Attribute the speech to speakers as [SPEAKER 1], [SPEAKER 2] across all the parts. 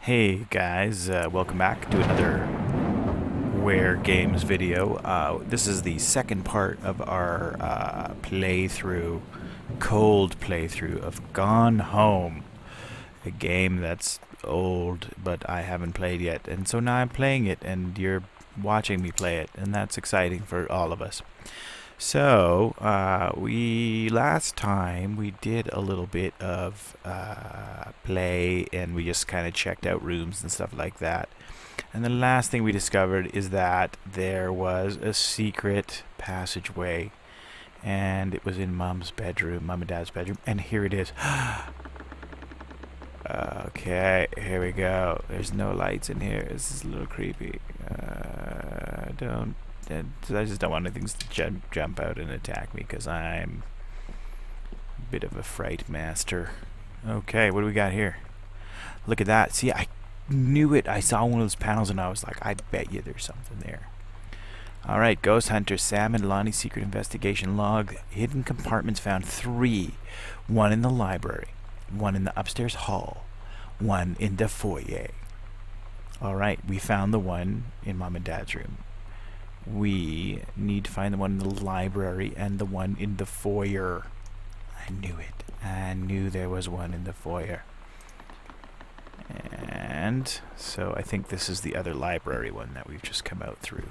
[SPEAKER 1] Hey guys, welcome back to another Waregames video. This is the second part of our cold playthrough of Gone Home, a game that's old but I haven't played yet, and so now I'm playing it and you're watching me play it, and that's exciting for all of us. So, last time we did a little bit of play, and we just kind of checked out rooms and stuff like that. And the last thing we discovered is that there was a secret passageway, and it was in Mom's bedroom, Mom and Dad's bedroom, and here it is. Okay, here we go. There's no lights in here. This is a little creepy. I just don't want things to jump out and attack me because I'm a bit of a fright master. Okay, what do we got here? Look at that. See, I knew it. I saw one of those panels and I was like, I bet you there's something there. Alright, Ghost Hunter, Sam and Lonnie's secret investigation log. Hidden compartments found 3. 1 in the library, 1 in the upstairs hall, 1 in the foyer. Alright, we found the one in Mom and Dad's room. We need to find the one in the library and the one in the foyer. I knew it. I knew there was one in the foyer. And so I think this is the other library one that we've just come out through.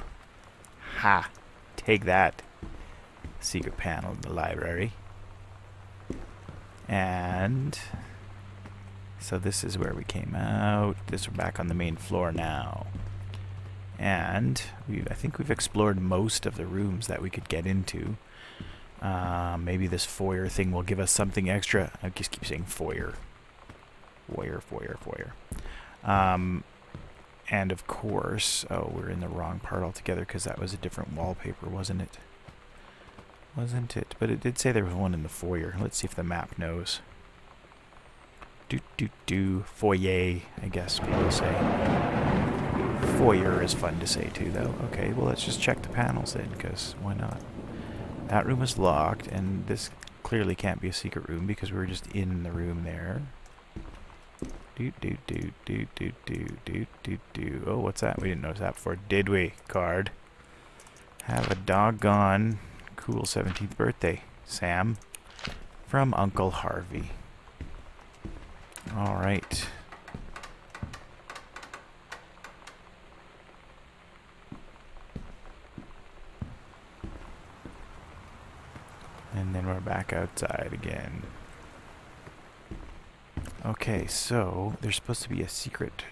[SPEAKER 1] Ha! Take that. Secret panel in the library. And so this is where we came out. We're back on the main floor now. And I think we've explored most of the rooms that we could get into. Maybe this foyer thing will give us something extra. I just keep saying foyer. Foyer. And of course, we're in the wrong part altogether because that was a different wallpaper, wasn't it? Wasn't it? But it did say there was one in the foyer. Let's see if the map knows. Foyer, I guess people say. Foyer is fun to say too, though. Okay, well, let's just check the panels then, because why not? That room is locked, and this clearly can't be a secret room because we were just in the room there. Oh, what's that? We didn't notice that before, did we? Card. Have a doggone cool 17th birthday, Sam, from Uncle Harvey. All right. And then we're back outside again. Okay, so there's supposed to be a secret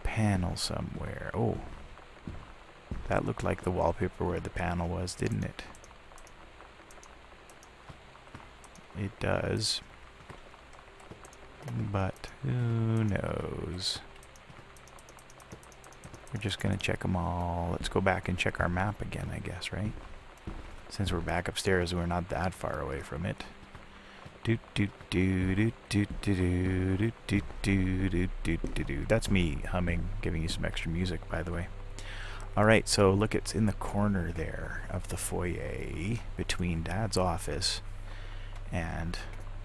[SPEAKER 1] panel somewhere. Oh, that looked like the wallpaper where the panel was, didn't it? It does. But who knows? We're just gonna check them all. Let's go back and check our map again, I guess, right? Since we're back upstairs, we're not that far away from it. That's me humming, giving you some extra music, by the way. Alright, so look, it's in the corner there of the foyer between Dad's office and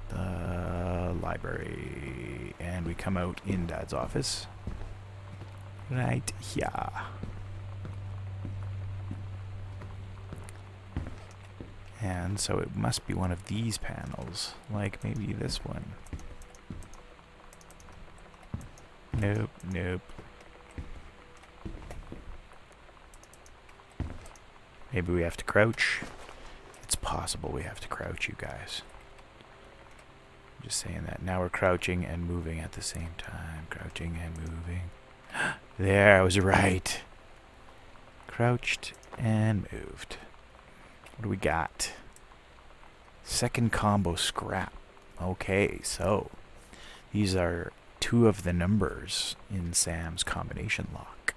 [SPEAKER 1] the library. And we come out in Dad's office. Right here. And so it must be one of these panels, like maybe this one. Nope. Maybe we have to crouch. It's possible we have to crouch, you guys. I'm just saying that. Now we're crouching and moving at the same time. Crouching and moving. There, I was right. Crouched and moved. What do we got? Second combo scrap. Okay, so these are 2 of the numbers in Sam's combination lock.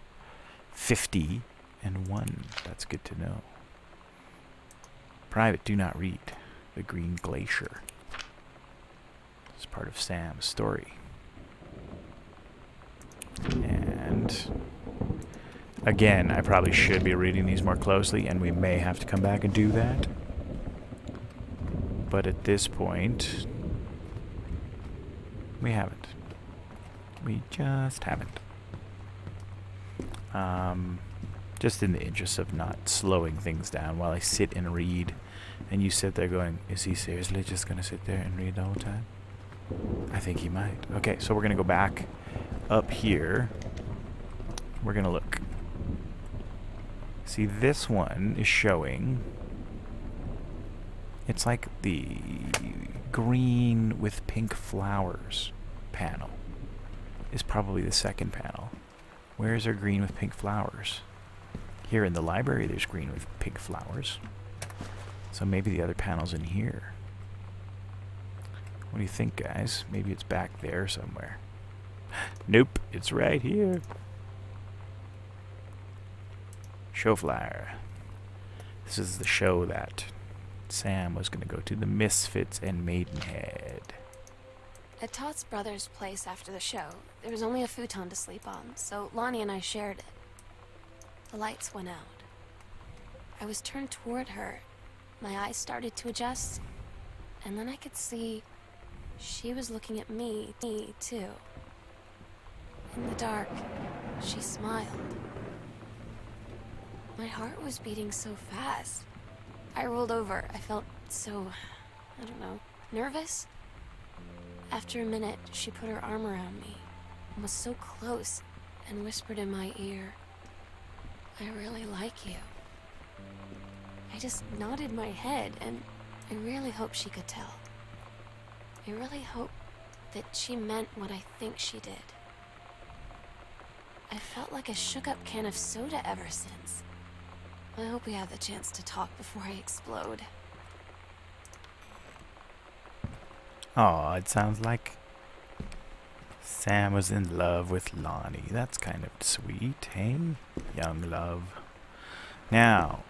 [SPEAKER 1] 50 and 1. That's good to know. Private, do not read. The Green Glacier. It's part of Sam's story. And again, I probably should be reading these more closely, and we may have to come back and do that. But at this point, we haven't. We just haven't. Just in the interest of not slowing things down while I sit and read, and you sit there going, is he seriously just going to sit there and read the whole time? I think he might. Okay, so we're going to go back up here. We're going to look. See, this one is showing... It's like the green with pink flowers panel is probably the second panel. Where is our green with pink flowers? Here in the library there's green with pink flowers. So maybe the other panel's in here. What do you think, guys? Maybe it's back there somewhere. Nope, it's right here. Show flyer. This is the show that Sam was going to go to, the Misfits and Maidenhead.
[SPEAKER 2] At Todd's brother's place after the show, there was only a futon to sleep on, so Lonnie and I shared it. The lights went out. I was turned toward her. My eyes started to adjust, and then I could see she was looking at me too. In the dark, she smiled. My heart was beating so fast. I rolled over. I felt so, I don't know, nervous. After a minute, she put her arm around me and was so close and whispered in my ear, I really like you. I just nodded my head, and I really hope she could tell. I really hope that she meant what I think she did. I felt like a shook-up can of soda ever since. I hope we have the chance to talk before I explode.
[SPEAKER 1] Oh, it sounds like Sam was in love with Lonnie. That's kind of sweet, hey? Young love. Now,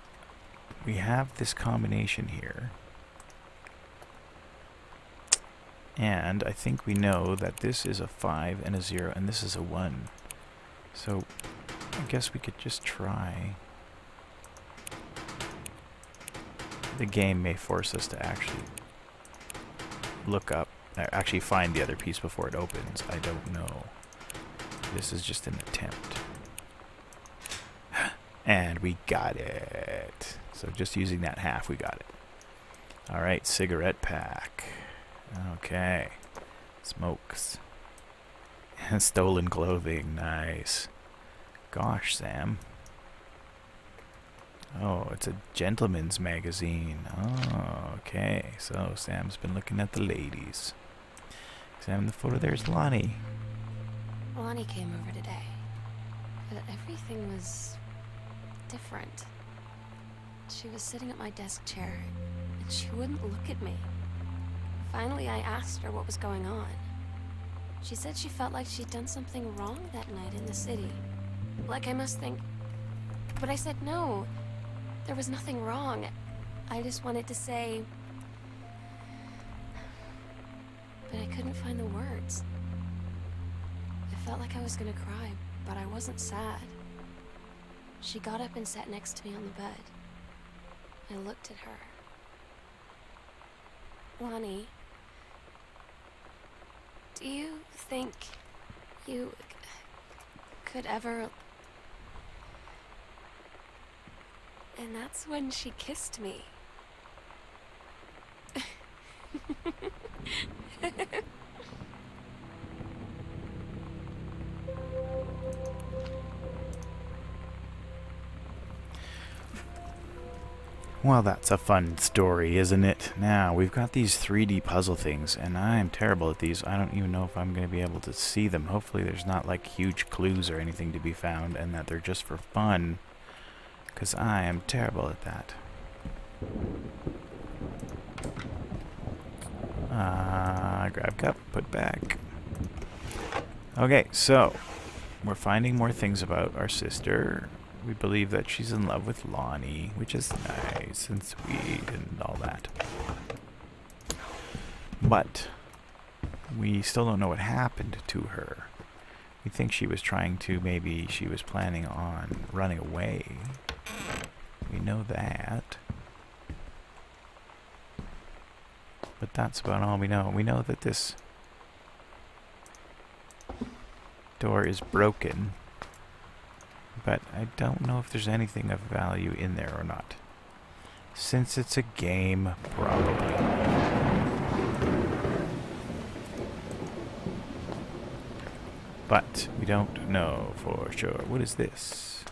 [SPEAKER 1] we have this combination here. And I think we know that this is a 5 and a 0, and this is a 1. So, I guess we could just try. The game may force us to actually look up, actually find the other piece before it opens. I don't know. This is just an attempt. And we got it. So just using that half, we got it. Alright, cigarette pack. Okay. Smokes. And stolen clothing. Nice. Gosh, Sam. Oh, it's a gentleman's magazine. Oh, okay. So Sam's been looking at the ladies. Examine the photo. There's Lonnie.
[SPEAKER 2] Lonnie came over today, but everything was different. She was sitting at my desk chair, and she wouldn't look at me. Finally, I asked her what was going on. She said she felt like she'd done something wrong that night in the city. Like I must think... But I said no. There was nothing wrong. I just wanted to say... But I couldn't find the words. I felt like I was gonna cry, but I wasn't sad. She got up and sat next to me on the bed. I looked at her. Lonnie, do you think you could ever... And that's when she kissed me.
[SPEAKER 1] Well, that's a fun story, isn't it? Now, we've got these 3D puzzle things, and I'm terrible at these. I don't even know if I'm going to be able to see them. Hopefully there's not, like, huge clues or anything to be found, and that they're just for fun, because I am terrible at that. Grab cup, put back. Okay, so, we're finding more things about our sister. We believe that she's in love with Lonnie, which is nice and sweet and all that. But we still don't know what happened to her. We think she was trying to, maybe she was planning on running away. We know that. But that's about all we know. We know that this door is broken. But I don't know if there's anything of value in there or not. Since it's a game, probably. But we don't know for sure. What is this?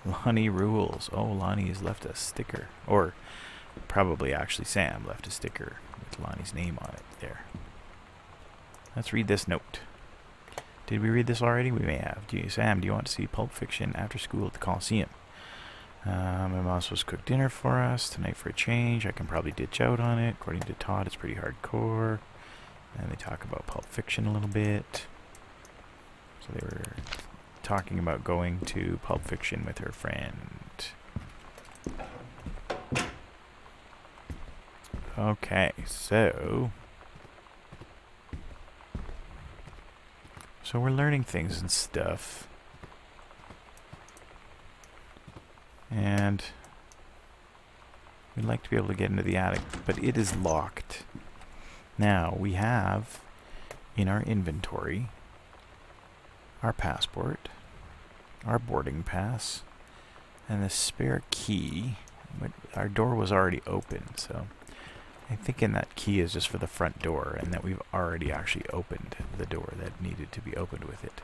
[SPEAKER 1] Lonnie rules. Oh, Lonnie has left a sticker. Or probably actually Sam left a sticker with Lonnie's name on it there. Let's read this note. Did we read this already? We may have. Sam, do you want to see Pulp Fiction after school at the Coliseum? My mom's supposed to cook dinner for us tonight for a change. I can probably ditch out on it. According to Todd, it's pretty hardcore. And they talk about Pulp Fiction a little bit. So they were talking about going to Pulp Fiction with her friend. Okay, so we're learning things and stuff. And we'd like to be able to get into the attic, but it is locked. Now, we have in our inventory our passport, our boarding pass, and the spare key. But our door was already open, so I'm thinking that key is just for the front door, and that we've already actually opened the door that needed to be opened with it.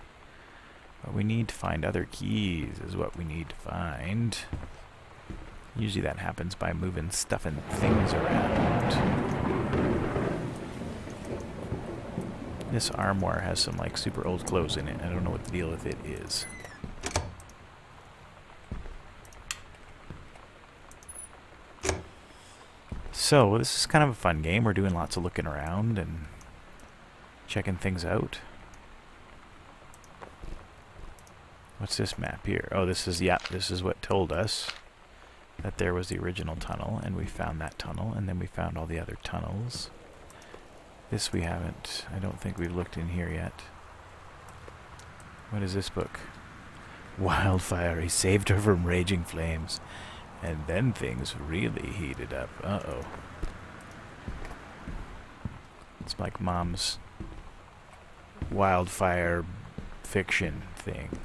[SPEAKER 1] But we need to find other keys is what we need to find. Usually that happens by moving stuff and things around. This armoire has some like super old clothes in it. I don't know what the deal with it is. So this is kind of a fun game. We're doing lots of looking around and checking things out. What's this map here? Oh, this is what told us that there was the original tunnel, and we found that tunnel, and then we found all the other tunnels. This we haven't. I don't think we've looked in here yet. What is this book? Wildfire. He saved her from raging flames. And then things really heated up. Uh-oh. It's like Mom's wildfire fiction thing.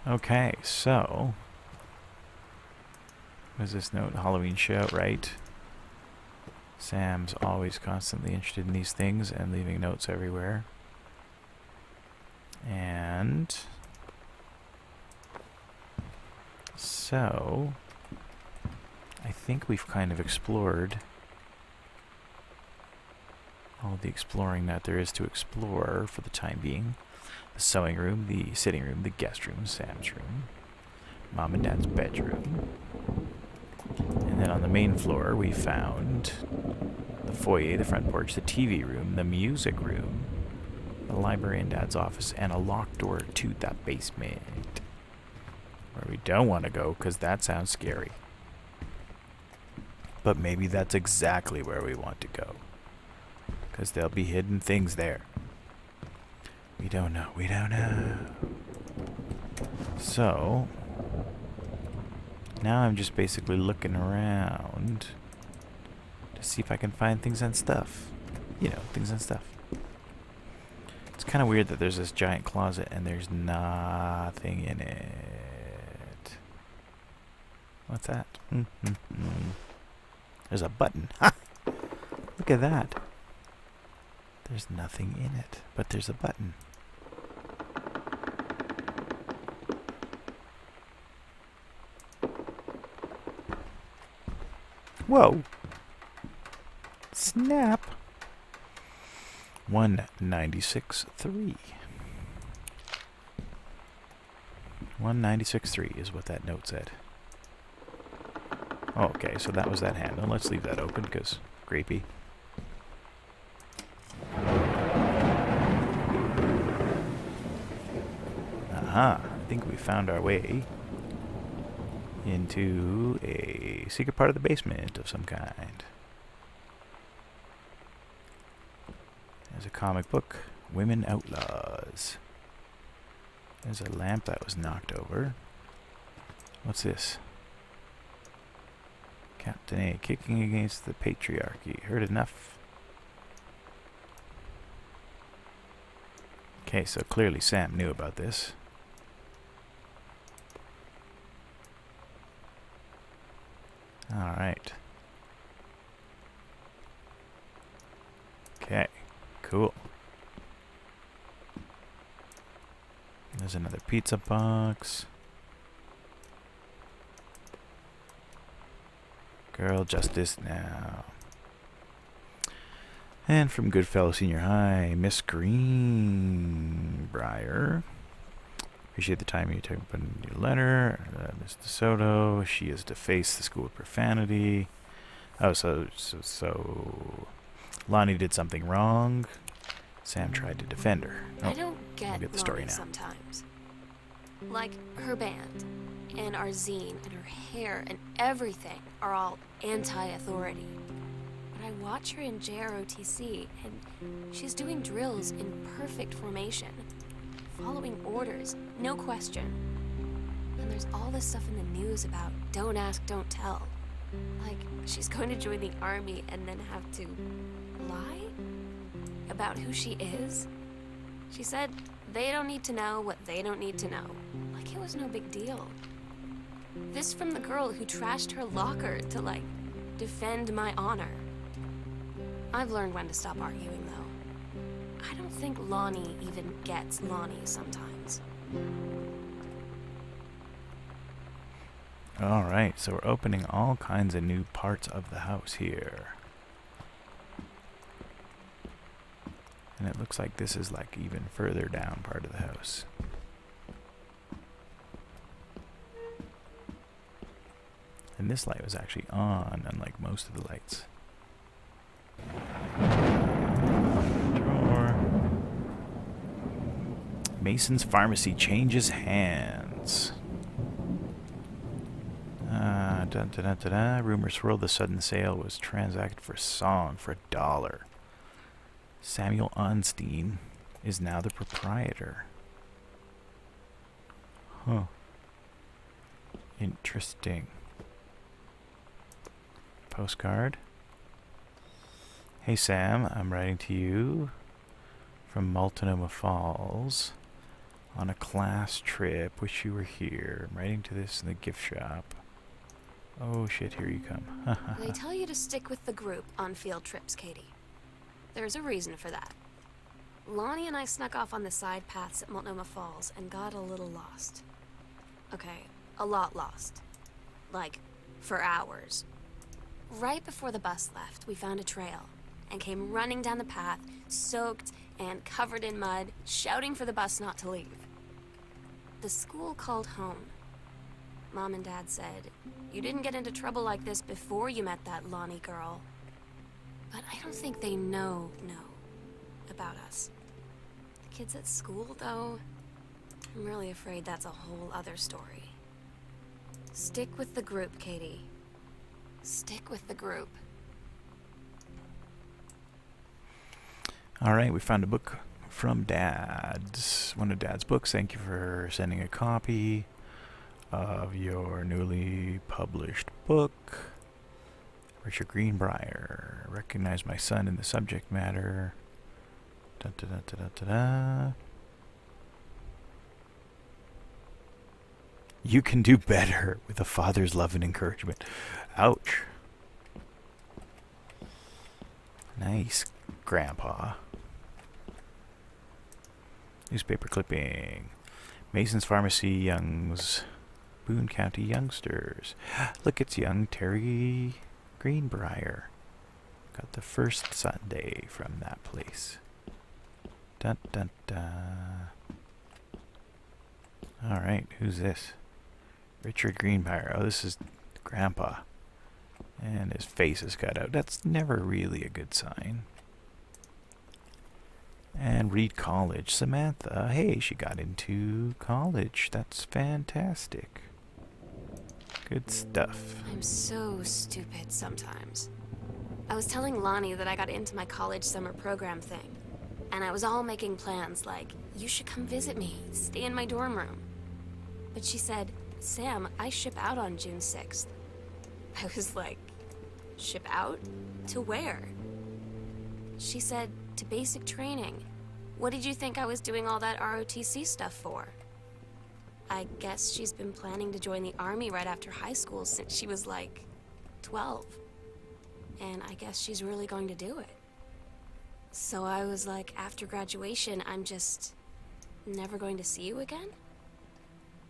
[SPEAKER 1] Okay, so what is this note? Halloween show, right? Sam's always constantly interested in these things and leaving notes everywhere. And so I think we've kind of explored all the exploring that there is to explore for the time being. The sewing room, the sitting room, the guest room, Sam's room, Mom and Dad's bedroom. And then on the main floor we found the foyer, the front porch, the TV room, the music room, the library and Dad's office, and a locked door to that basement. Where we don't want to go because that sounds scary. But maybe that's exactly where we want to go. Because there'll be hidden things there. We don't know. We don't know. So now I'm just basically looking around to see if I can find things and stuff. You know, things and stuff. It's kind of weird that there's this giant closet and there's nothing in it. What's that? There's a button. Ha! Look at that. There's nothing in it, but there's a button. Whoa. Snap. 196.3. 196.3 is what that note said. Oh, okay, so that was that handle. Let's leave that open because creepy. Aha, I think we found our way into a secret part of the basement of some kind. There's a comic book, Women Outlaws. There's a lamp that was knocked over. What's this? Captain A, kicking against the patriarchy. Heard enough? Okay, so clearly Sam knew about this. Alright. Okay, cool. There's another pizza box. Girl justice now. And from Goodfellow Senior High, Miss Greenbrier. Appreciate the time you took to put in your letter. Miss DeSoto, she is to face the school with profanity. Oh, so Lonnie did something wrong. Sam tried to defend her. Oh,
[SPEAKER 2] I don't get
[SPEAKER 1] the story
[SPEAKER 2] Lonnie
[SPEAKER 1] now.
[SPEAKER 2] sometimes. Like, her band, and our zine, and her hair, and everything are all anti-authority. But I watch her in JROTC, and she's doing drills in perfect formation. Following orders, no question. And there's all this stuff in the news about don't ask, don't tell. Like, she's going to join the army and then have to lie about who she is. She said they don't need to know what they don't need to know. Like it was no big deal. This from the girl who trashed her locker to, like, defend my honor. I've learned when to stop arguing, though. I don't think Lonnie even gets Lonnie sometimes.
[SPEAKER 1] Alright, so we're opening all kinds of new parts of the house here. And it looks like this is like even further down part of the house. And this light was actually on, unlike most of the lights. Drawer. Mason's Pharmacy changes hands. Rumors swirled the sudden sale was transacted for a song for $1. Samuel Onstein is now the proprietor. Huh. Interesting. Postcard. Hey Sam, I'm writing to you from Multnomah Falls on a class trip. Wish you were here. I'm writing to this in the gift shop. Oh shit, here you come.
[SPEAKER 2] They tell you to stick with the group on field trips, Katie. There's a reason for that. Lonnie and I snuck off on the side paths at Multnomah Falls and got a little lost. Okay, a lot lost. Like, for hours. Right before the bus left, we found a trail and came running down the path, soaked and covered in mud, shouting for the bus not to leave. The school called home. Mom and Dad said, "You didn't get into trouble like this before you met that Lonnie girl." But I don't think they know about us. The kids at school, though, I'm really afraid that's a whole other story. Stick with the group, Katie. Stick with the group.
[SPEAKER 1] Alright, we found a book from Dad's. One of Dad's books. Thank you for sending a copy of your newly published book. Richard Greenbrier. Recognize my son in the subject matter. Dun, dun, dun, dun, dun, dun. You can do better with a father's love and encouragement. Ouch. Nice, Grandpa. Newspaper clipping. Mason's Pharmacy Young's Boone County Youngsters. Look, it's young Terry Greenbrier. Got the first Sunday from that place. Dun dun dun. Alright, who's this? Richard Greenbrier. Oh, this is Grandpa. And his face is cut out. That's never really a good sign. And Reed College. Samantha. Hey, she got into college. That's fantastic. Good stuff.
[SPEAKER 2] I'm so stupid sometimes. I was telling Lonnie that I got into my college summer program thing. And I was all making plans like, you should come visit me, stay in my dorm room. But she said, Sam, I ship out on June 6th. I was like, ship out? To where? She said, to basic training. What did you think I was doing all that ROTC stuff for? I guess she's been planning to join the army right after high school since she was like 12. And I guess she's really going to do it. So I was like, after graduation, I'm just never going to see you again?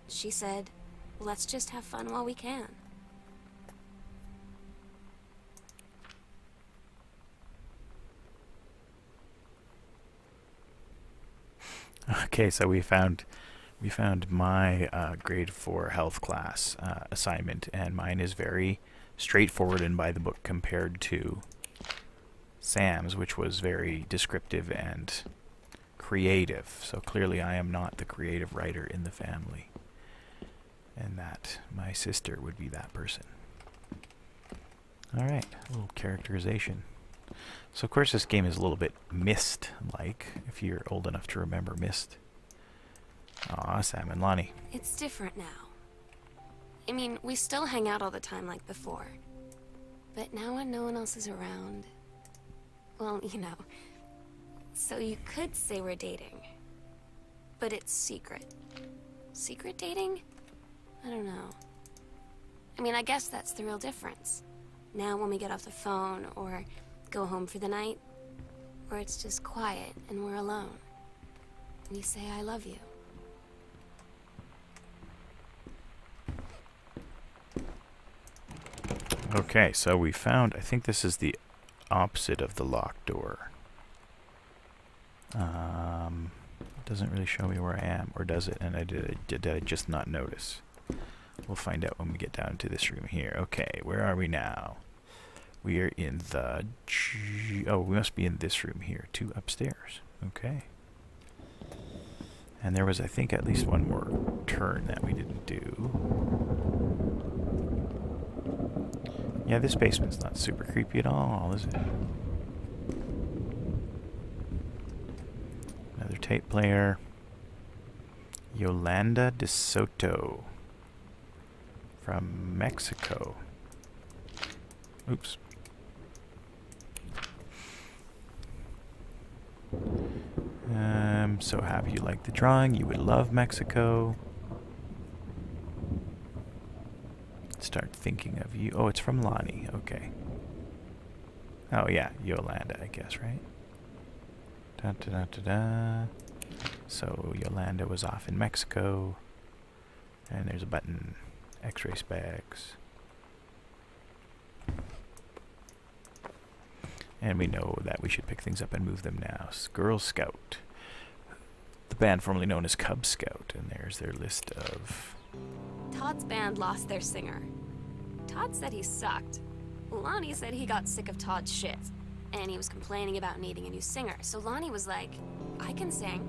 [SPEAKER 2] She said, let's just have fun while we can.
[SPEAKER 1] Okay, so we found my grade 4 health class assignment, and mine is very straightforward and by the book compared to Sam's, which was very descriptive and creative. So clearly I am not the creative writer in the family, and that my sister would be that person. Alright, a little characterization. So of course this game is a little bit Myst-like, if you're old enough to remember Myst. Aw, Sam and Lonnie.
[SPEAKER 2] It's different now. I mean, we still hang out all the time like before. But now when no one else is around... Well, you know. So you could say we're dating. But it's secret. Secret dating? I don't know. I mean, I guess that's the real difference. Now when we get off the phone, or go home for the night, or it's just quiet and we're alone. And you say, I love you.
[SPEAKER 1] Okay, so we found, I think this is the opposite of the locked door. It doesn't really show me where I am, or does it? And did I just not notice? We'll find out when we get down to this room here. Okay, where are we now? We are in the... Oh, we must be in this room here. 2 upstairs. Okay. And there was, I think, at least one more turn that we didn't do. Yeah, this basement's not super creepy at all, is it? Another tape player. Yolanda de Soto. From Mexico. Oops. I'm so happy you like the drawing. You would love Mexico. Start thinking of you. Oh, it's from Lonnie. Okay. Oh, yeah. Yolanda, I guess, right? Da da da da da. So, Yolanda was off in Mexico. And there's a button. X-ray specs. And we know that we should pick things up and move them now. Girl Scout. The band formerly known as Cub Scout. And there's their list of...
[SPEAKER 2] Todd's band lost their singer. Todd said he sucked. Lonnie said he got sick of Todd's shit. And he was complaining about needing a new singer. So Lonnie was like, I can sing.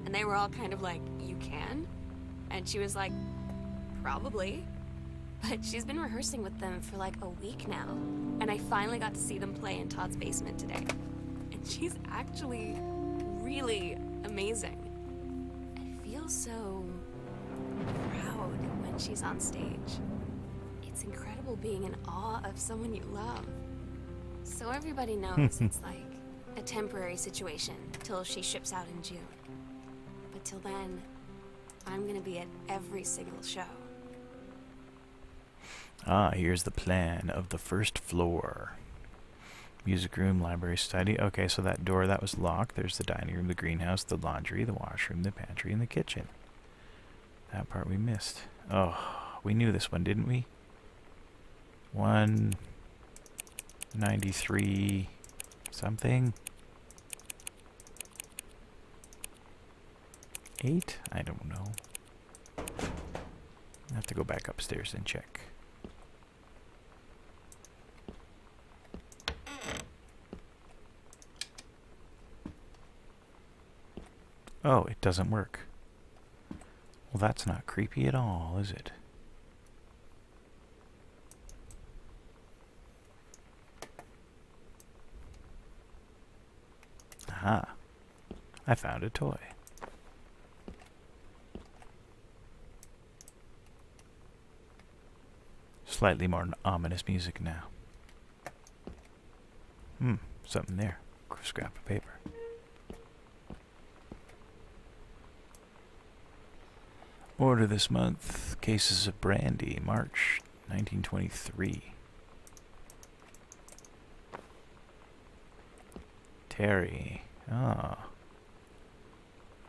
[SPEAKER 2] And they were all kind of like, you can? And she was like, probably. But she's been rehearsing with them for like a week now. And I finally got to see them play in Todd's basement today. And she's actually really amazing. I feel so proud when she's on stage. It's incredible being in awe of someone you love. So everybody knows it's like a temporary situation till she ships out in June. But till then, I'm gonna be at every single show.
[SPEAKER 1] Ah, here's the plan of the first floor. Music room, library, study. Okay, so that door that was locked. There's the dining room, the greenhouse, the laundry, the washroom, the pantry, and the kitchen. That part we missed. Oh, we knew this one, didn't we? 193 something. 8? I don't know. I have to go back upstairs and check. Oh, it doesn't work. Well, that's not creepy at all, is it? Aha. I found a toy. Slightly more ominous music now. Something there. Scrap of paper. Order this month. Cases of brandy. March 1923. Terry. Oh.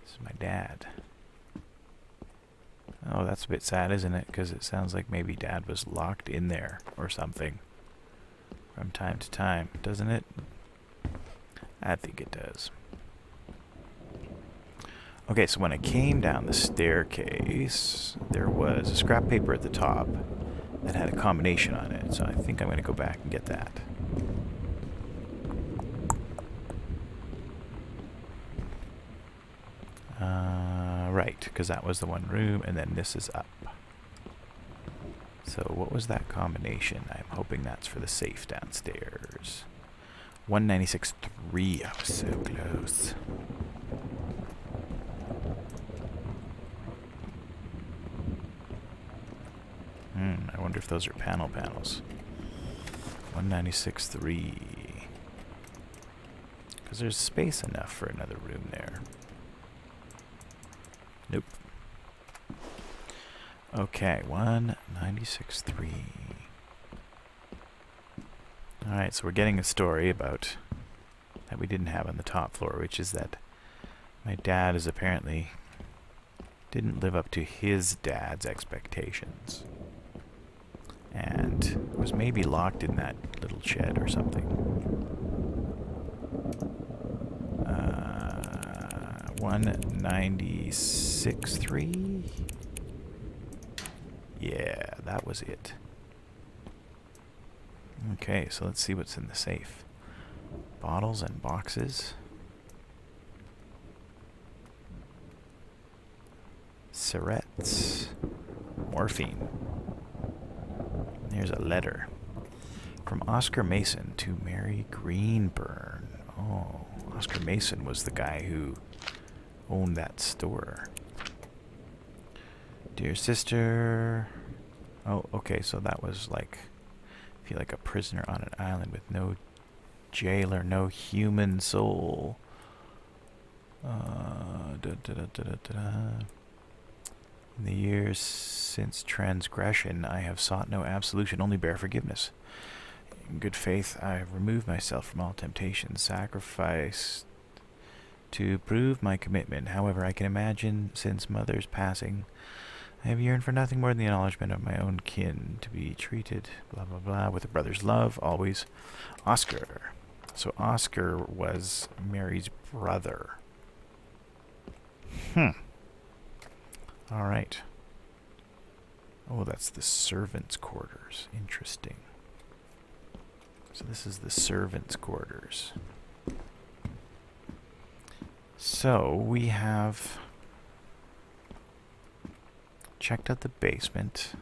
[SPEAKER 1] This is my dad. Oh, that's a bit sad, isn't it? Because it sounds like maybe Dad was locked in there or something from time to time, doesn't it? I think it does. Okay, so when I came down the staircase, there was a scrap paper at the top that had a combination on it, so I think I'm going to go back and get that. Right, because that was the one room, and then this is up. So what was that combination? I'm hoping that's for the safe downstairs. 196.3. I was so close. I wonder if those are panels. 196.3. Because there's space enough for another room there. Nope. Okay, 196.3. Alright, so we're getting a story about that we didn't have on the top floor, which is that my dad is apparently didn't live up to his dad's expectations. And was maybe locked in that little shed or something. 196.3? Yeah, that was it. Okay, so let's see what's in the safe. Bottles and boxes. Syrettes. Morphine. There's a letter. From Oscar Mason to Mary Greenburn. Oh, Oscar Mason was the guy who owned that store. Dear sister. Oh, okay, so that was like, feel like a prisoner on an island with no jailer, no human soul. In the years since transgression, I have sought no absolution, only bare forgiveness. In good faith, I have removed myself from all temptation, sacrificed to prove my commitment. However, I can imagine, since mother's passing, I have yearned for nothing more than the acknowledgement of my own kin, to be treated, blah, blah, blah, with a brother's love, always. Oscar. So Oscar was Mary's brother. All right. Oh, that's the servants' quarters. Interesting. So this is the servants' quarters. So we have checked out the basement.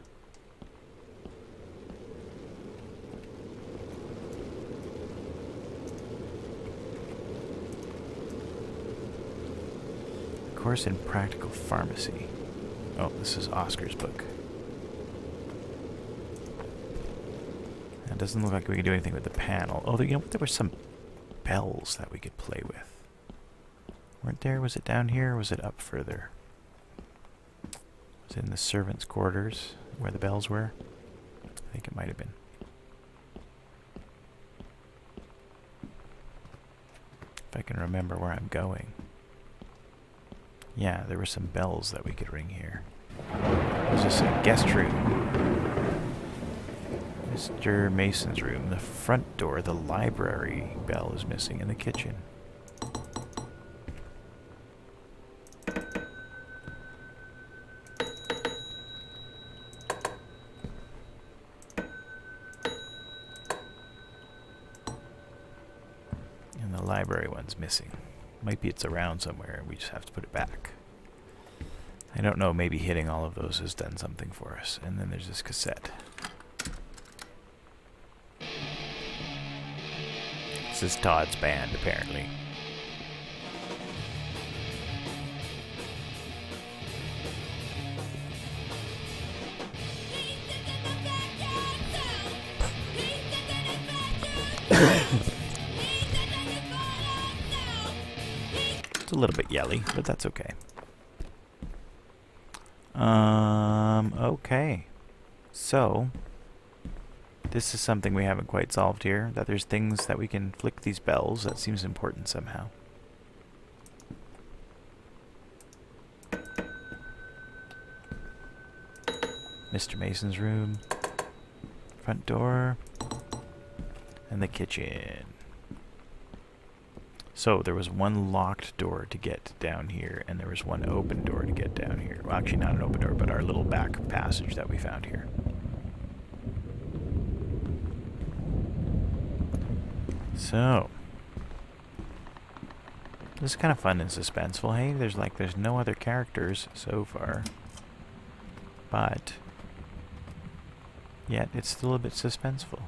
[SPEAKER 1] Course in Practical Pharmacy. Oh, this is Oscar's book. It doesn't look like we can do anything with the panel. Oh, you know what? There were some bells that we could play with. Weren't there? Was it down here or was it up further? Was it in the servants' quarters where the bells were? I think it might have been. If I can remember where I'm going. Yeah, there were some bells that we could ring here. Is this a guest room? Mr. Mason's room. The front door, the library bell is missing in the kitchen. And the library one's missing. Might be it's around somewhere and we just have to put it back. I don't know, maybe hitting all of those has done something for us. And then there's this cassette. This is Todd's band, apparently. It's a little bit yelly, but that's okay. Okay. So, this is something we haven't quite solved here. That there's things that we can flick these bells. That seems important somehow. Mr. Mason's room. Front door. And the kitchen. So, there was one locked door to get down here, and there was one open door to get down here. Well, actually not an open door, but our little back passage that we found here. So, this is kind of fun and suspenseful. Hey, there's no other characters so far. But, yet, it's still a bit suspenseful.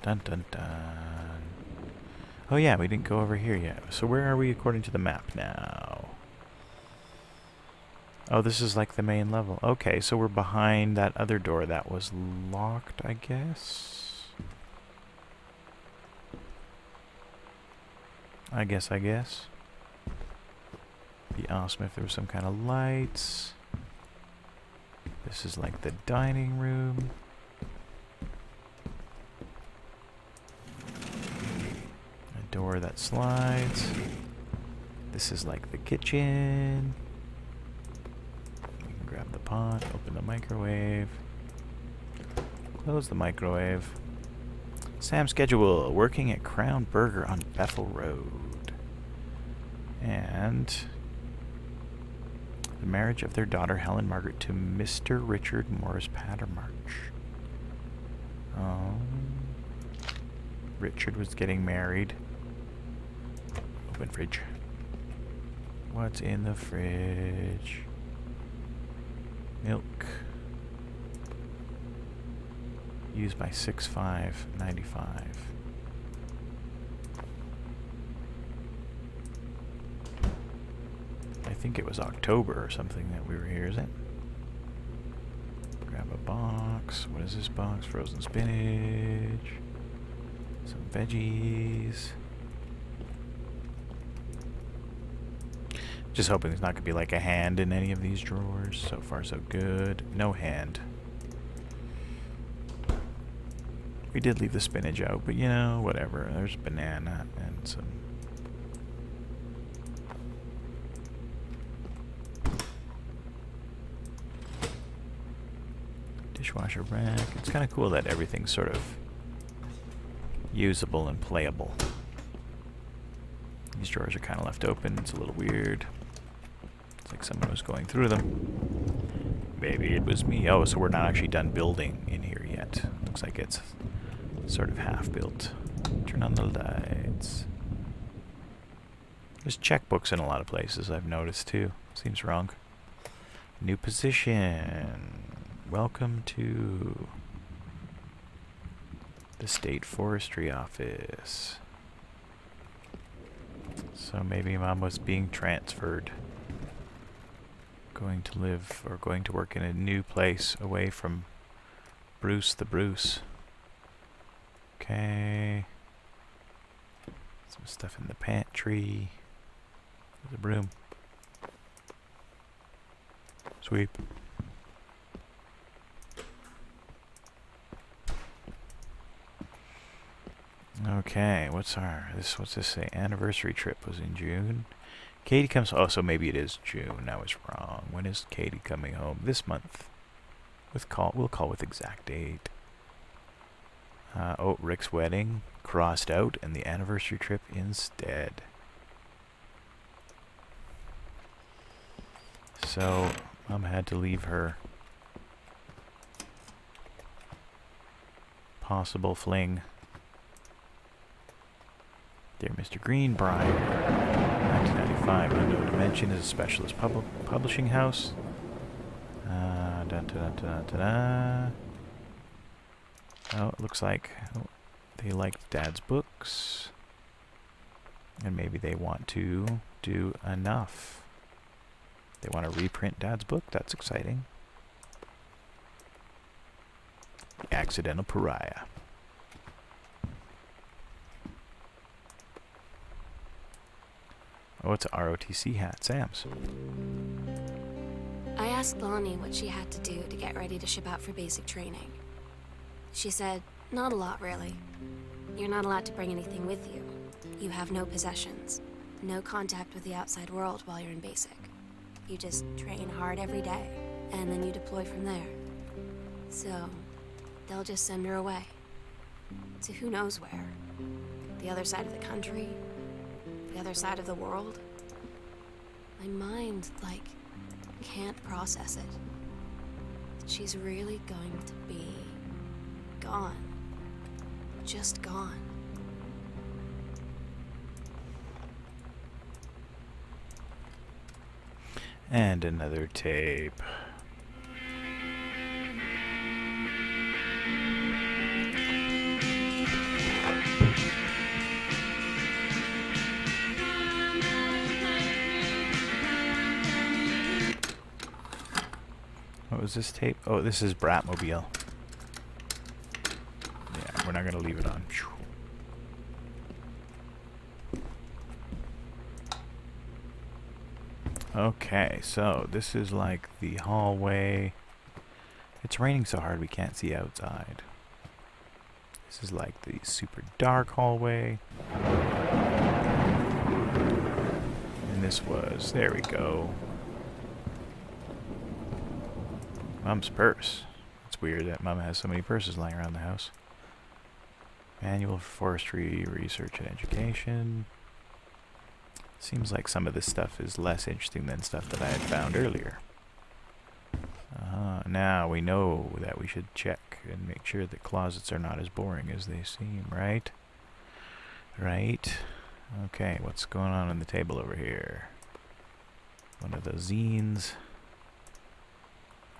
[SPEAKER 1] Dun dun dun. Oh yeah, we didn't go over here yet. So where are we according to the map now? Oh, this is like the main level. Okay, so we're behind that other door that was locked, I guess. I guess. Be awesome if there was some kind of lights. This is like the dining room. A door that slides. This is like the kitchen. We can grab the pot, open the microwave. Close the microwave. Sam's schedule, working at Crown Burger on Bethel Road. And the marriage of their daughter Helen Margaret to Mr. Richard Morris Pattermarch. Richard was getting married. Open fridge. What's in the fridge? Milk. Used by 6/5/95. I think it was October or something that we were here, is it? Grab a box. What is this box? Frozen spinach. Some veggies. Just hoping there's not going to be like a hand in any of these drawers. So far so good. No hand. We did leave the spinach out, but you know, whatever. There's a banana and some... dishwasher rack. It's kind of cool that everything's sort of usable and playable. These drawers are kind of left open. It's a little weird. It's like someone was going through them. Maybe it was me. Oh, so we're not actually done building in here yet. Looks like it's sort of half built. Turn on the lights. There's checkbooks in a lot of places, I've noticed too. Seems wrong. New position. Welcome to the State Forestry Office. So maybe Mom was being transferred. Going to live or going to work in a new place away from Bruce the Bruce. Okay. Some stuff in the pantry. There's a broom. Sweep. Okay, what's this say? Anniversary trip was in June. Katie comes. Oh, so maybe it is June. I was wrong. When is Katie coming home? This month. We'll call with exact date. Oh, Rick's wedding crossed out, and the anniversary trip instead. So Mom had to leave her possible fling. Dear Mr. Greenbrier, 1995, Unknown Dimension is a specialist publishing house. Oh, it looks like they like Dad's books. And maybe they want to do enough. They want to reprint Dad's book. That's exciting. The Accidental Pariah. Oh, it's a ROTC hat. Sam's.
[SPEAKER 2] asked Lonnie what she had to do to get ready to ship out for basic training. She said, not a lot, really. You're not allowed to bring anything with you. You have no possessions, no contact with the outside world while you're in basic. You just train hard every day, and then you deploy from there. So, they'll just send her away. To who knows where. The other side of the country, the other side of the world. My mind, like, can't process it. She's really going to be gone. Just gone.
[SPEAKER 1] And another tape. What was this tape? Oh, this is Bratmobile. Yeah, we're not gonna leave it on. Okay, so this is like the hallway. It's raining so hard we can't see outside. This is like the super dark hallway. And this was, there we go, Mom's purse. It's weird that Mom has so many purses lying around the house. Manual for Forestry Research and Education. Seems like some of this stuff is less interesting than stuff that I had found earlier. Now we know that we should check and make sure that closets are not as boring as they seem, right? Right? Okay, what's going on the table over here? One of the zines.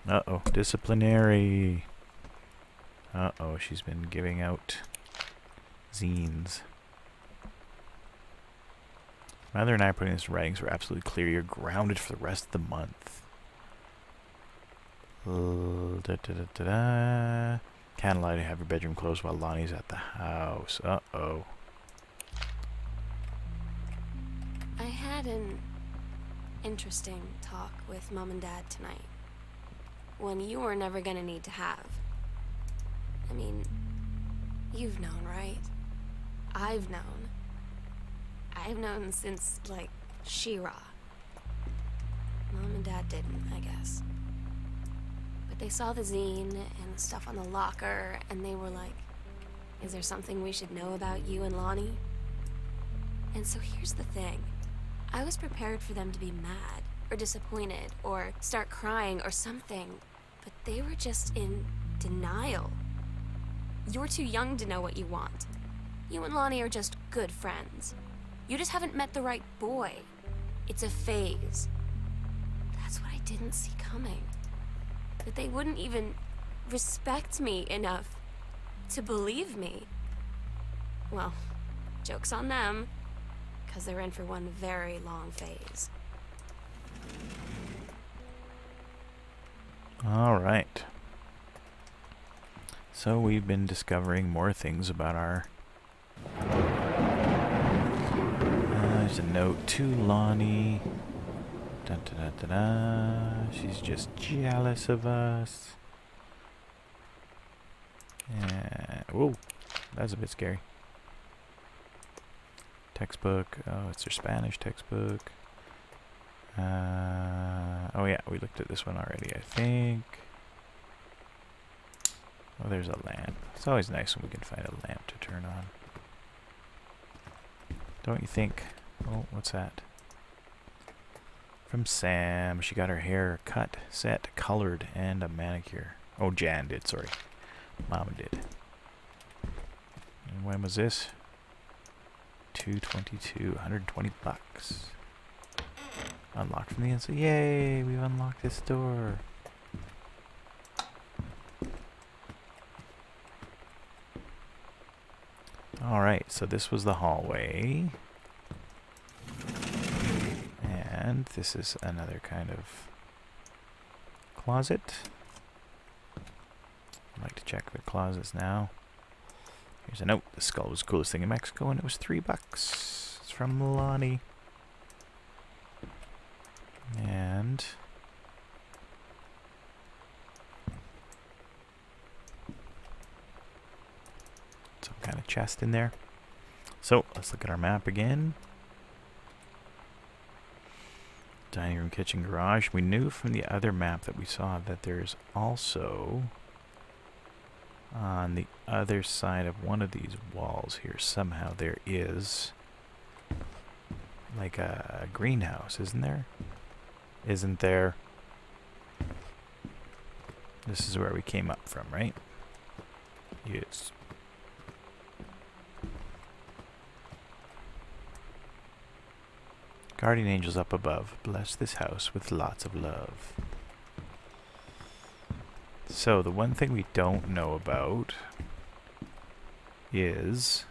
[SPEAKER 1] Uh-oh, disciplinary. Uh-oh, she's been giving out zines. Mother and I putting this in writing so we're absolutely clear. You're grounded for the rest of the month. Can't allow you to have your bedroom closed while Lonnie's at the house. Uh-oh.
[SPEAKER 2] I had an interesting talk with Mom and Dad tonight. One you were never gonna need to have. I mean, you've known, right? I've known. I've known since, like, She-Ra. Mom and Dad didn't, I guess. But they saw the zine and the stuff on the locker, and they were like, is there something we should know about you and Lonnie? And so here's the thing. I was prepared for them to be mad, or disappointed, or start crying, or something. But they were just in denial. You're too young to know what you want. You and Lonnie are just good friends. You just haven't met the right boy. It's a phase. That's what I didn't see coming. That they wouldn't even respect me enough to believe me. Well, joke's on them, because they're in for one very long phase.
[SPEAKER 1] All right. So we've been discovering more things about our... there's a note to Lonnie. Dun, dun, dun, dun, dun. She's just jealous of us. Whoa, that's a bit scary. Textbook. Oh, it's her Spanish textbook. Oh yeah, we looked at this one already, I think. Oh, there's a lamp. It's always nice when we can find a lamp to turn on. Don't you think? Oh, what's that? From Sam. She got her hair cut, set, colored, and a manicure. Oh, Jan did, sorry. Mama did. And when was this? 222, 120 bucks. Unlocked from the inside. Yay, we've unlocked this door. Alright, so this was the hallway. And this is another kind of closet. I'd like to check the closets now. Here's a note. The skull was the coolest thing in Mexico, and it was $3. It's from Lonnie. And chest in there. So, let's look at our map again. Dining room, kitchen, garage. We knew from the other map that we saw that there's also on the other side of one of these walls here, somehow there is like a greenhouse, isn't there? Isn't there? This is where we came up from, right? Yes. Guardian angels up above, bless this house with lots of love. So, the one thing we don't know about is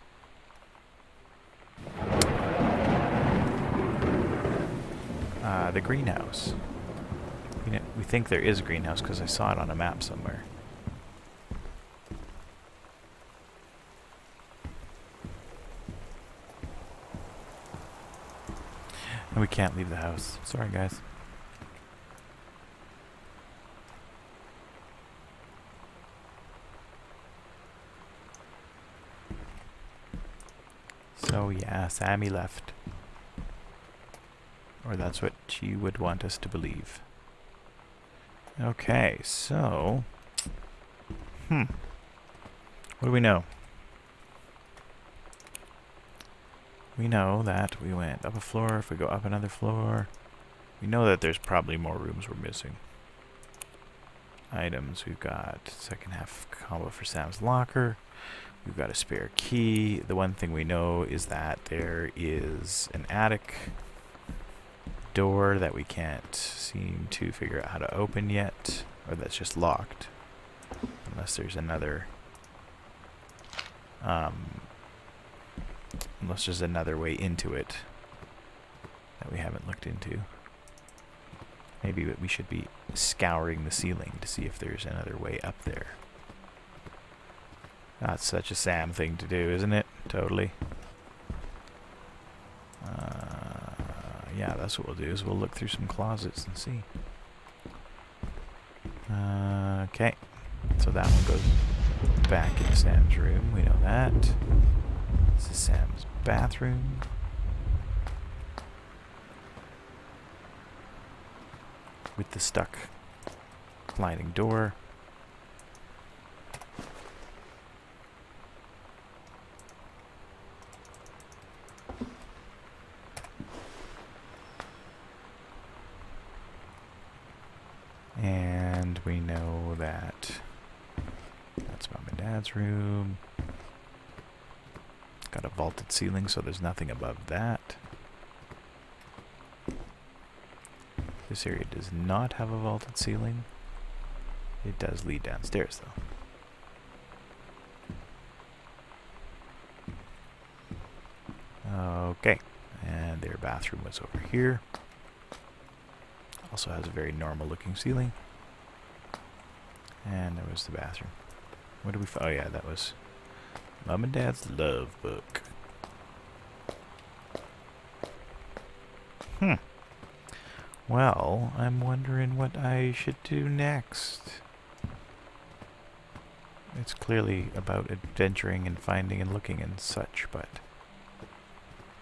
[SPEAKER 1] the greenhouse. We think there is a greenhouse because I saw it on a map somewhere. And we can't leave the house. Sorry, guys. So yeah, Sammy left. Or that's what she would want us to believe. Okay, so... What do we know? We know that we went up a floor. If we go up another floor, we know that there's probably more rooms we're missing. Items, we've got second half combo for Sam's locker. We've got a spare key. The one thing we know is that there is an attic door that we can't seem to figure out how to open yet, or that's just locked. Unless there's another way into it that we haven't looked into. Maybe we should be scouring the ceiling to see if there's another way up there. That's such a Sam thing to do, isn't it? Totally. Yeah, that's what we'll do, is we'll look through some closets and see. Okay. So that one goes back into Sam's room. We know that. This is Sam's bathroom. With the stuck sliding door. And we know that that's Mom and Dad's room. Got a vaulted ceiling, so there's nothing above that. This area does not have a vaulted ceiling. It does lead downstairs, though. Okay, and their bathroom was over here. Also has a very normal looking ceiling. And there was the bathroom. What did we find? Oh yeah, that was Mom and Dad's love book. Well, I'm wondering what I should do next. It's clearly about adventuring and finding and looking and such, but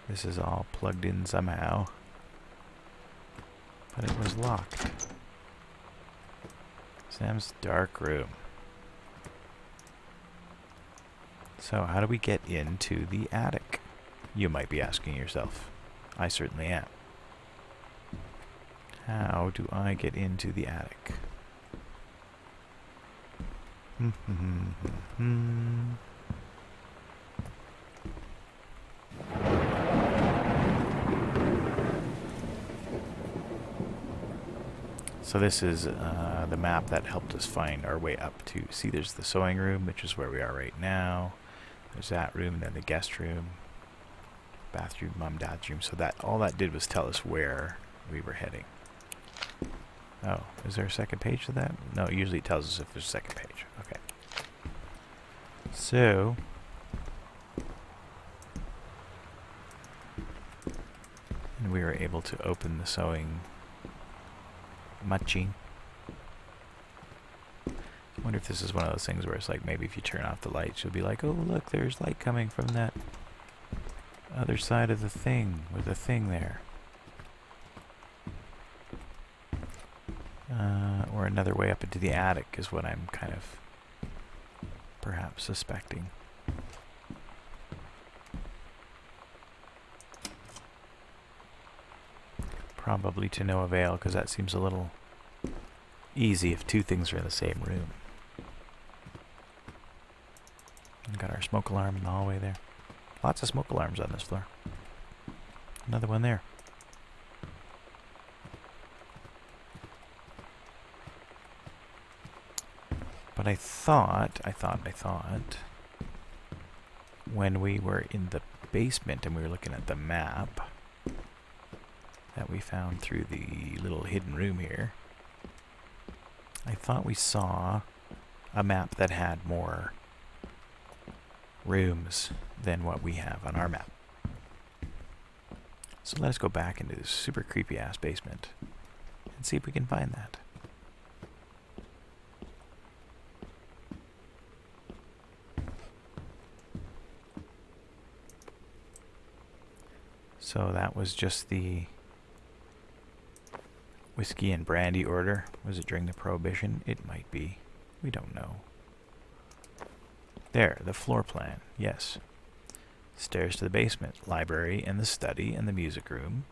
[SPEAKER 1] this is all plugged in somehow. But it was locked. Sam's dark room. So how do we get into the attic? You might be asking yourself. I certainly am. How do I get into the attic? So this is the map that helped us find our way up to... See, there's the sewing room, which is where we are right now. There's that room, and then the guest room. Bathroom, Mom, Dad's room. So that all that did was tell us where we were heading. Oh, is there a second page to that? No, usually it tells us if there's a second page. Okay. So... and we were able to open the sewing machine. I wonder if this is one of those things where it's like maybe if you turn off the lights, you'll be like, oh, look, there's light coming from that other side of the thing, with the thing there. Or another way up into the attic is what I'm kind of perhaps suspecting. Probably to no avail, because that seems a little easy if two things are in the same room. We've got our smoke alarm in the hallway there. Lots of smoke alarms on this floor. Another one there. But I thought, when we were in the basement and we were looking at the map that we found through the little hidden room here, I thought we saw a map that had more rooms than what we have on our map. So let us go back into this super creepy ass basement and see if we can find that. So that was just the whiskey and brandy order. Was it during the Prohibition? It might be. We don't know. There, the floor plan. Yes. Stairs to the basement. Library and the study and the music room.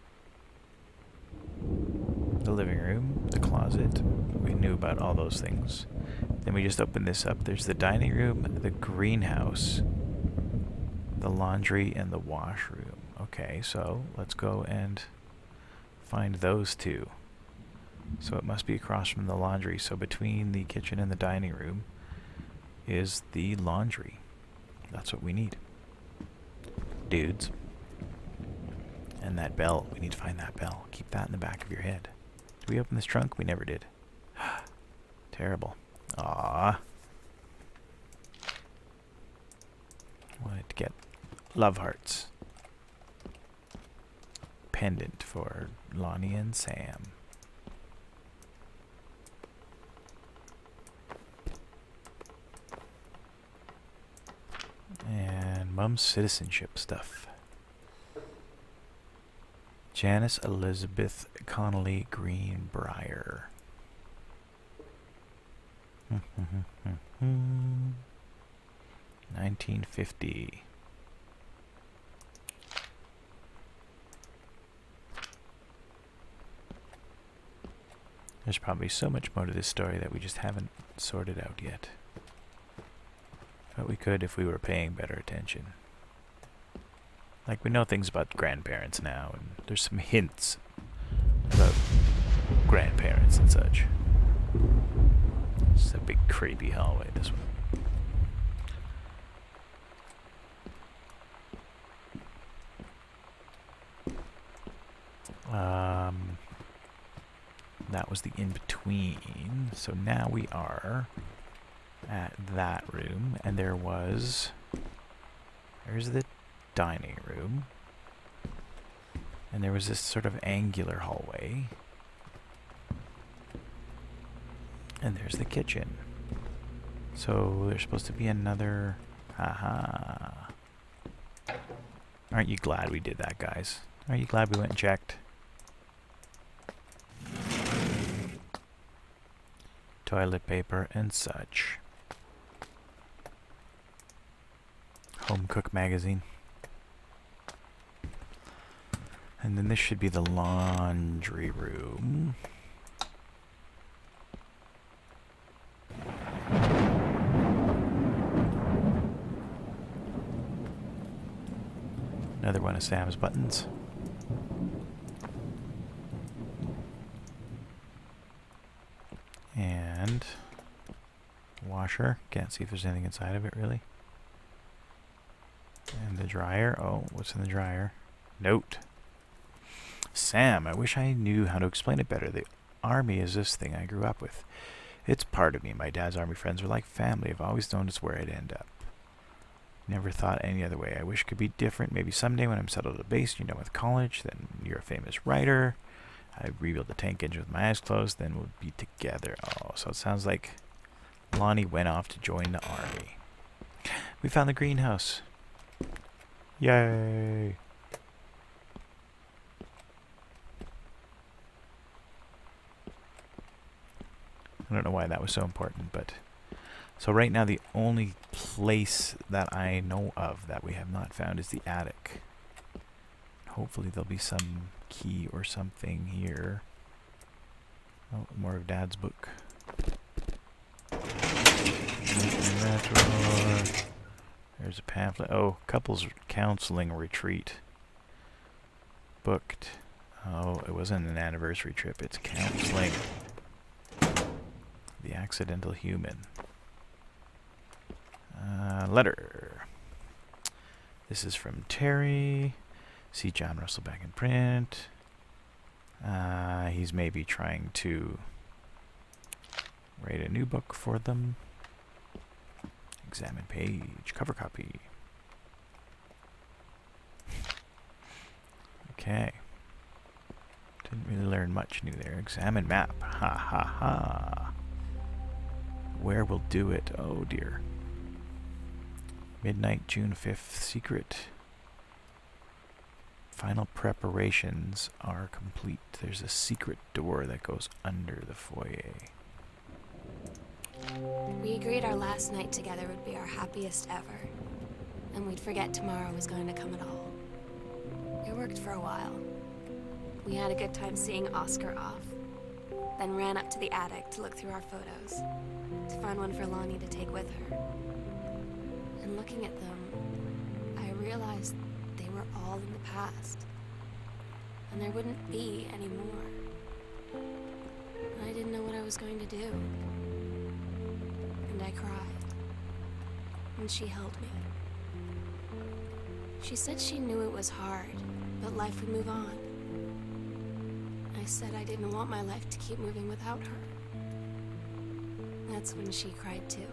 [SPEAKER 1] The living room. The closet. We knew about all those things. Then we just opened this up. There's the dining room, the greenhouse, the laundry, and the washroom. Okay, so let's go and find those two. So it must be across from the laundry. So between the kitchen and the dining room is the laundry. That's what we need. Dudes. And that bell. We need to find that bell. Keep that in the back of your head. Did we open this trunk? We never did. Terrible. Aww. Wanted to get love hearts. Pendant for Lonnie and Sam. And Mum's citizenship stuff. Janice Elizabeth Connolly Greenbrier. 1950. There's probably so much more to this story that we just haven't sorted out yet. But we could if we were paying better attention. Like, we know things about grandparents now, and there's some hints about grandparents and such. It's a big creepy hallway, this one. That was the in-between. So now we are at that room, and there's the dining room, and there was this sort of angular hallway, and there's the kitchen. So there's supposed to be another. Aha. Aren't you glad we did that, guys? Aren't you glad we went and checked? Toilet paper and such. Home Cook magazine. And then this should be the laundry room. Another one of Sam's buttons. And washer. Can't see if there's anything inside of it, really. And the dryer. Oh, what's in the dryer? Note. Sam, I wish I knew how to explain it better. The army is this thing I grew up with. It's part of me. My dad's army friends were like family. I've always known it's where I'd end up. Never thought any other way. I wish it could be different. Maybe someday when I'm settled at base, you're done with college, then you're a famous writer. I rebuild the tank engine with my eyes closed, then we'll be together. Oh, so it sounds like Lonnie went off to join the army. We found the greenhouse. Yay! I don't know why that was so important, but... So right now the only place that I know of that we have not found is the attic. Hopefully there'll be some key or something here. Oh, more of Dad's book. There's a pamphlet. Oh, couples counseling retreat. Booked. Oh, it wasn't an anniversary trip. It's counseling. The accidental human. Letter. This is from Terry. See John Russell back in print. He's maybe trying to write a new book for them. Examine page. Cover copy. Okay. Didn't really learn much new there. Examine map. Ha ha ha. Where will do it? Oh dear. Midnight, June 5th. Secret. Final preparations are complete. There's a secret door that goes under the foyer.
[SPEAKER 2] We agreed our last night together would be our happiest ever. And we'd forget tomorrow was going to come at all. It worked for a while. We had a good time seeing Oscar off. Then ran up to the attic to look through our photos. To find one for Lonnie to take with her. And looking at them, I realized they were all in the past. And there wouldn't be any more. And I didn't know what I was going to do. And I cried. And she held me. She said she knew it was hard, but life would move on. I said I didn't want my life to keep moving without her. That's when she cried too.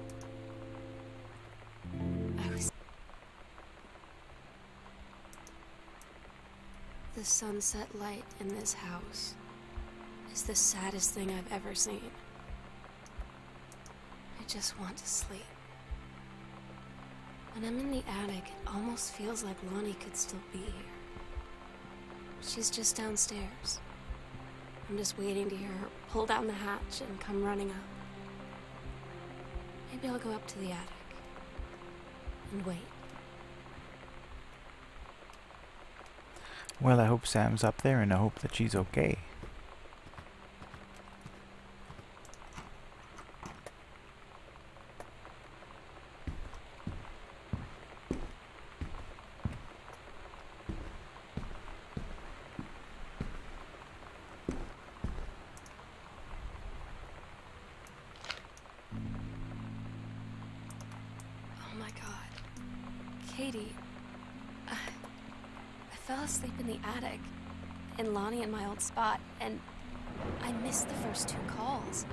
[SPEAKER 2] The sunset light in this house is the saddest thing I've ever seen. I just want to sleep. When I'm in the attic, it almost feels like Lonnie could still be here. She's just downstairs. I'm just waiting to hear her pull down the hatch and come running up. Maybe I'll go up to the attic and wait.
[SPEAKER 1] Well, I hope Sam's up there, and I hope that she's okay.
[SPEAKER 2] Oh my God. Katie. I fell asleep in the attic, in Lonnie and my old spot, and I missed the first 2 calls.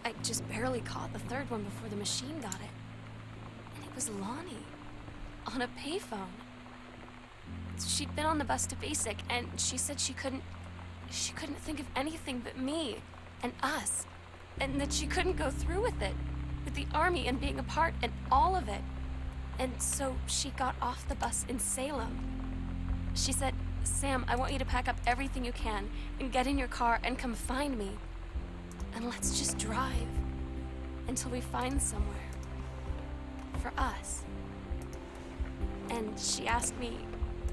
[SPEAKER 2] I just barely caught the third one before the machine got it. And it was Lonnie, on a payphone. She'd been on the bus to Basic, and she said she couldn't think of anything but me and us, and that she couldn't go through with it, with the army and being apart and all of it. And so she got off the bus in Salem. She said, "Sam, I want you to pack up everything you can and get in your car and come find me. And let's just drive until we find somewhere for us." And she asked me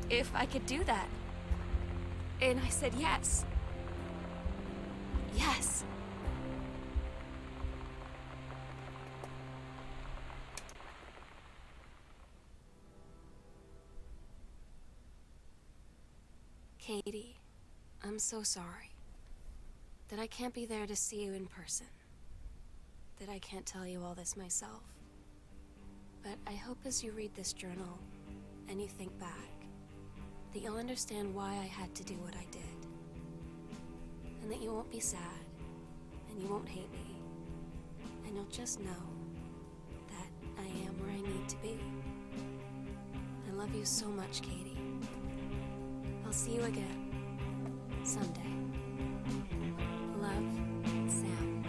[SPEAKER 2] if I could do that. And I said yes. Yes. Katie, I'm so sorry that I can't be there to see you in person, that I can't tell you all this myself. But I hope as you read this journal and you think back, that you'll understand why I had to do what I did. And that you won't be sad, and you won't hate me, and you'll just know that I am where I need to be. I love you so much, Katie. I'll see you again someday. Love, Sam.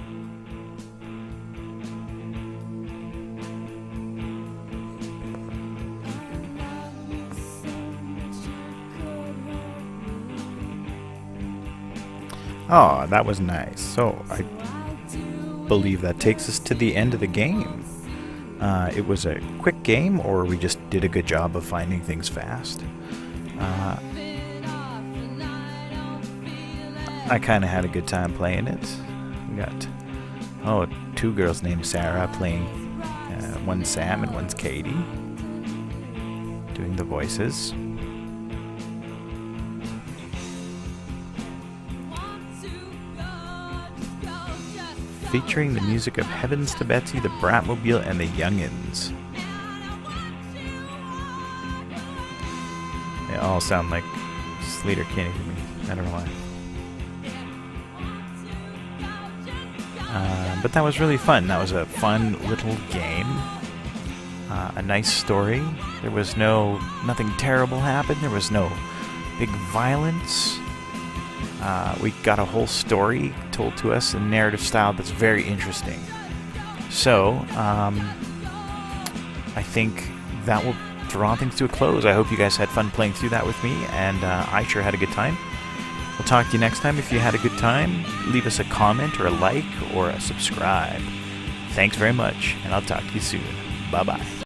[SPEAKER 1] Oh, that was nice. So I believe that takes us to the end of the game. It was a quick game, or we just did a good job of finding things fast. I kind of had a good time playing it. We got, two girls named Sarah playing. One's Sam and one's Katie, doing the voices. Featuring the music of Heavens to Betsy, the Bratmobile, and the Youngins. They all sound like Sleater Kinney to me. I don't know why. But that was really fun. That was a fun little game. A nice story. There was nothing terrible happened. There was no big violence. We got a whole story told to us in narrative style that's very interesting. So, I think that will draw things to a close. I hope you guys had fun playing through that with me, and I sure had a good time. We'll talk to you next time. If you had a good time, leave us a comment or a like or a subscribe. Thanks very much, and I'll talk to you soon. Bye-bye.